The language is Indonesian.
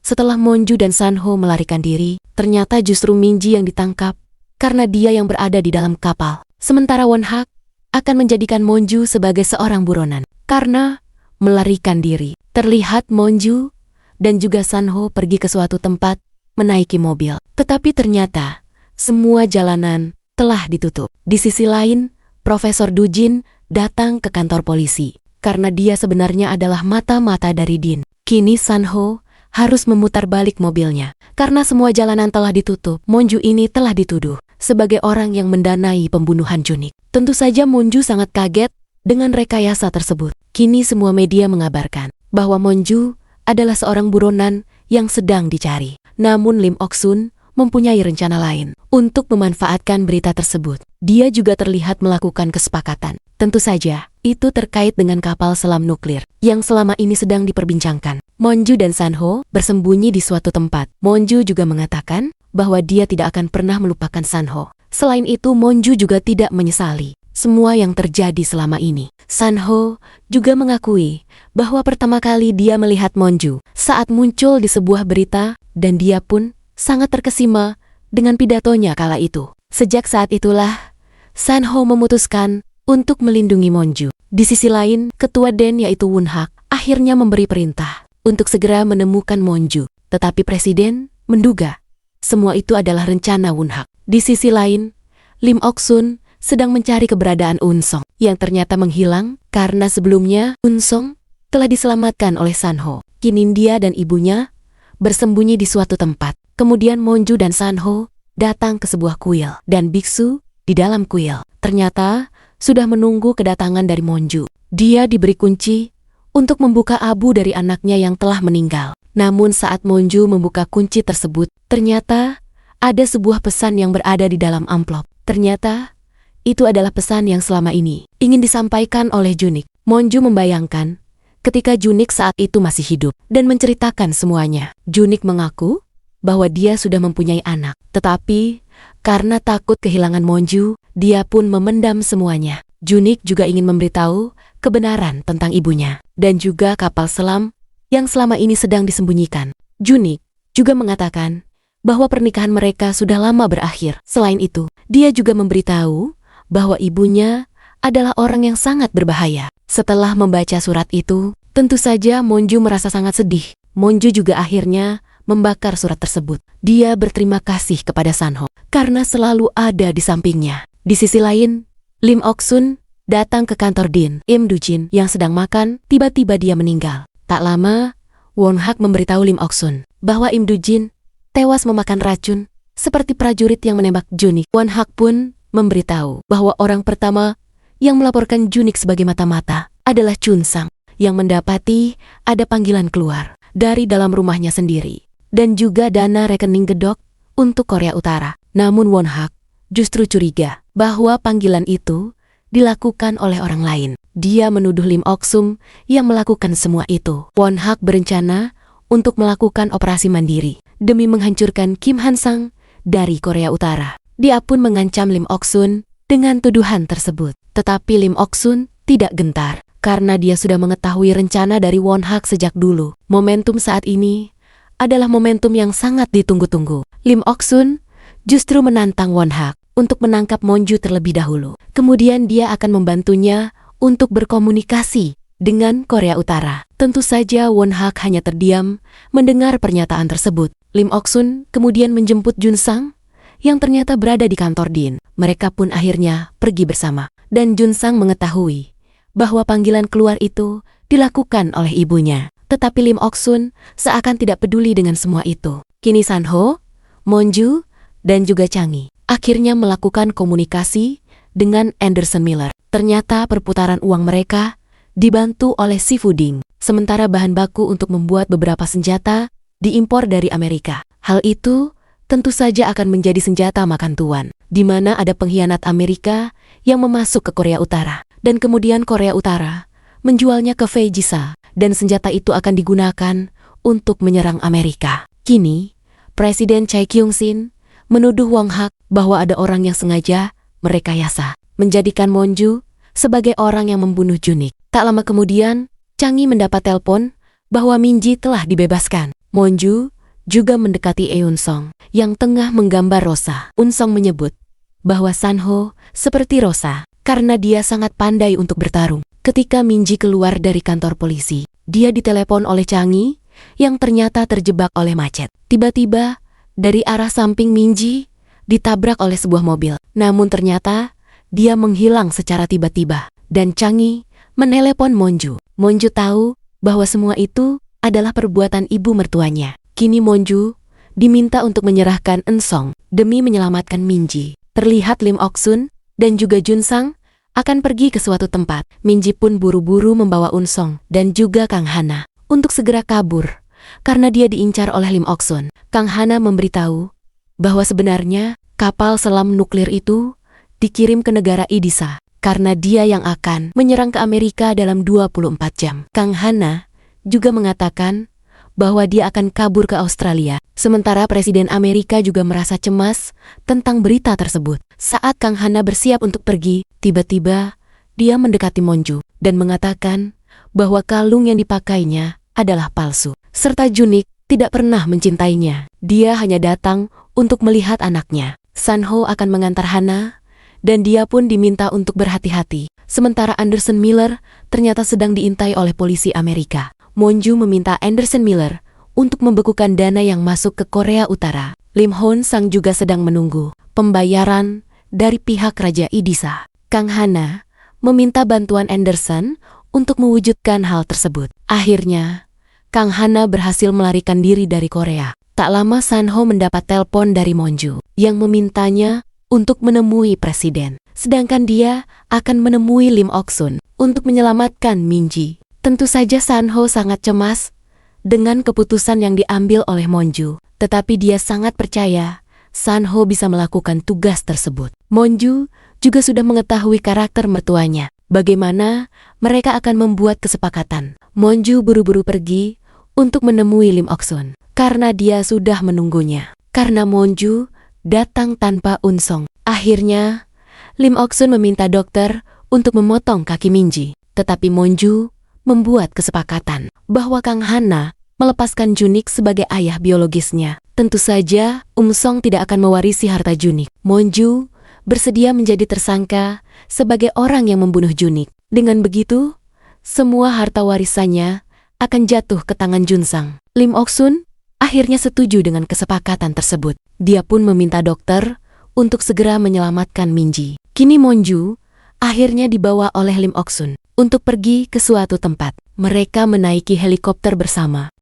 Setelah Monju dan Sanho melarikan diri, ternyata justru Minji yang ditangkap karena dia yang berada di dalam kapal. Sementara Won-hak akan menjadikan Monju sebagai seorang buronan karena melarikan diri. Terlihat Monju dan juga Sanho pergi ke suatu tempat menaiki mobil. Tetapi ternyata semua jalanan telah ditutup. Di sisi lain, Profesor Dujin datang ke kantor polisi karena dia sebenarnya adalah mata-mata dari Din. Kini Sanho harus memutar balik mobilnya. Karena semua jalanan telah ditutup, Monju ini telah dituduh sebagai orang yang mendanai pembunuhan Junik. Tentu saja Monju sangat kaget dengan rekayasa tersebut. Kini semua media mengabarkan bahwa Monju adalah seorang buronan yang sedang dicari. Namun Lim Ok-sun mempunyai rencana lain untuk memanfaatkan berita tersebut. Dia juga terlihat melakukan kesepakatan. Tentu saja, itu terkait dengan kapal selam nuklir yang selama ini sedang diperbincangkan. Monju dan Sanho bersembunyi di suatu tempat. Monju juga mengatakan bahwa dia tidak akan pernah melupakan Sanho. Selain itu, Monju juga tidak menyesali semua yang terjadi selama ini. Sanho juga mengakui bahwa pertama kali dia melihat Monju saat muncul di sebuah berita dan dia pun sangat terkesima dengan pidatonya kala itu. Sejak saat itulah, Sanho memutuskan untuk melindungi Monju. Di sisi lain, ketua Den yaitu Won-hak akhirnya memberi perintah untuk segera menemukan Monju. Tetapi presiden menduga semua itu adalah rencana Won-hak. Di sisi lain, Lim Ok-sun sedang mencari keberadaan Unsong yang ternyata menghilang karena sebelumnya Unsong telah diselamatkan oleh Sanho. Kini dia dan ibunya bersembunyi di suatu tempat. Kemudian Monju dan Sanho datang ke sebuah kuil dan biksu di dalam kuil ternyata sudah menunggu kedatangan dari Monju. Dia diberi kunci untuk membuka abu dari anaknya yang telah meninggal. Namun saat Monju membuka kunci tersebut, ternyata ada sebuah pesan yang berada di dalam amplop. Ternyata itu adalah pesan yang selama ini ingin disampaikan oleh Junik. Monju membayangkan ketika Junik saat itu masih hidup dan menceritakan semuanya. Junik mengaku bahwa dia sudah mempunyai anak, tetapi karena takut kehilangan Monju, dia pun memendam semuanya. Junik juga ingin memberitahu kebenaran tentang ibunya dan juga kapal selam yang selama ini sedang disembunyikan. Junik juga mengatakan bahwa pernikahan mereka sudah lama berakhir. Selain itu, dia juga memberitahu bahwa ibunya adalah orang yang sangat berbahaya. Setelah membaca surat itu, tentu saja Monju merasa sangat sedih. Monju juga akhirnya membakar surat tersebut. Dia berterima kasih kepada Sanho karena selalu ada di sampingnya. Di sisi lain, Lim Ok-sun datang ke kantor Din. Im Dujin yang sedang makan, tiba-tiba dia meninggal. Tak lama, Won-hak memberitahu Lim Ok-sun bahwa Im Dujin tewas memakan racun seperti prajurit yang menembak Junik. Won-hak pun memberitahu bahwa orang pertama yang melaporkan Junik sebagai mata-mata adalah Chun Sang yang mendapati ada panggilan keluar dari dalam rumahnya sendiri dan juga dana rekening gedok untuk Korea Utara. Namun Won-hak justru curiga bahwa panggilan itu dilakukan oleh orang lain. Dia menuduh Lim Ok-sun yang melakukan semua itu. Won-hak berencana untuk melakukan operasi mandiri demi menghancurkan Kim Han-sang dari Korea Utara. Dia pun mengancam Lim Ok-sun dengan tuduhan tersebut. Tetapi Lim Ok-sun tidak gentar karena dia sudah mengetahui rencana dari Won-hak sejak dulu. Momentum saat ini adalah momentum yang sangat ditunggu-tunggu. Lim Ok-sun justru menantang Won-hak untuk menangkap Monju terlebih dahulu. Kemudian dia akan membantunya untuk berkomunikasi dengan Korea Utara. Tentu saja Won-hak hanya terdiam mendengar pernyataan tersebut. Lim Ok-sun kemudian menjemput Chun Sang yang ternyata berada di kantor Din. Mereka pun akhirnya pergi bersama. Dan Chun Sang mengetahui bahwa panggilan keluar itu dilakukan oleh ibunya. Tetapi Lim Ok-sun seakan tidak peduli dengan semua itu. Kini Sanho, Monju, dan juga Changi akhirnya melakukan komunikasi dengan Anderson Miller. Ternyata perputaran uang mereka dibantu oleh Si Fuding. Sementara bahan baku untuk membuat beberapa senjata diimpor dari Amerika. Hal itu tentu saja akan menjadi senjata makan tuan, di mana ada pengkhianat Amerika yang memasuk ke Korea Utara. Dan kemudian Korea Utara menjualnya ke Vegisa. Dan senjata itu akan digunakan untuk menyerang Amerika. Kini, Presiden Choi Kyung-sin menuduh Won-hak bahwa ada orang yang sengaja merekayasa, menjadikan Monju sebagai orang yang membunuh Junik. Tak lama kemudian, Changi mendapat telepon bahwa Minji telah dibebaskan. Monju juga mendekati Eun-song yang tengah menggambar Rosa. Eun-song menyebut bahwa San-ho seperti Rosa karena dia sangat pandai untuk bertarung. Ketika Min-ji keluar dari kantor polisi, dia ditelepon oleh Chang-yi yang ternyata terjebak oleh macet. Tiba-tiba, dari arah samping Min-ji ditabrak oleh sebuah mobil. Namun ternyata, dia menghilang secara tiba-tiba. Dan Chang-yi menelepon Monju. Monju tahu bahwa semua itu adalah perbuatan ibu mertuanya. Kini Monju diminta untuk menyerahkan Eun-song demi menyelamatkan Min-ji. Terlihat Lim Ok-sun dan juga Jun-sang akan pergi ke suatu tempat. Min-ji pun buru-buru membawa Eun-song dan juga Kang Hana untuk segera kabur karena dia diincar oleh Lim Ok-sun. Kang Hana memberitahu bahwa sebenarnya kapal selam nuklir itu dikirim ke negara Idisa karena dia yang akan menyerang ke Amerika dalam 24 jam. Kang Hana juga mengatakan bahwa dia akan kabur ke Australia. Sementara Presiden Amerika juga merasa cemas tentang berita tersebut. Saat Kang Hana bersiap untuk pergi, tiba-tiba dia mendekati Monju dan mengatakan bahwa kalung yang dipakainya adalah palsu. Serta Junik tidak pernah mencintainya. Dia hanya datang untuk melihat anaknya. San-ho akan mengantar Hana dan dia pun diminta untuk berhati-hati. Sementara Anderson Miller ternyata sedang diintai oleh polisi Amerika. Monju meminta Anderson Miller untuk membekukan dana yang masuk ke Korea Utara. Lim Hon-sang juga sedang menunggu pembayaran dari pihak Raja Idisa. Kang Hana meminta bantuan Anderson untuk mewujudkan hal tersebut. Akhirnya, Kang Hana berhasil melarikan diri dari Korea. Tak lama San-ho mendapat telepon dari Monju yang memintanya untuk menemui presiden. Sedangkan dia akan menemui Lim Ok-sun untuk menyelamatkan Min-ji. Tentu saja San-ho sangat cemas dengan keputusan yang diambil oleh Monju. Tetapi dia sangat percaya San-ho bisa melakukan tugas tersebut. Monju juga sudah mengetahui karakter mertuanya. Bagaimana mereka akan membuat kesepakatan. Monju buru-buru pergi untuk menemui Lim Ok-sun karena dia sudah menunggunya. Karena Monju datang tanpa Eun-song. Akhirnya, Lim Ok-sun meminta dokter untuk memotong kaki Min-ji. Tetapi Monju membuat kesepakatan bahwa Kang Hana melepaskan Junik sebagai ayah biologisnya. Tentu saja, Eun-song tidak akan mewarisi harta Junik. Monju bersedia menjadi tersangka sebagai orang yang membunuh Junik. Dengan begitu, semua harta warisannya akan jatuh ke tangan Jun-sang. Lim Ok-sun akhirnya setuju dengan kesepakatan tersebut. Dia pun meminta dokter untuk segera menyelamatkan Min-ji. Kini Monju akhirnya dibawa oleh Lim Ok-sun untuk pergi ke suatu tempat. Mereka menaiki helikopter bersama.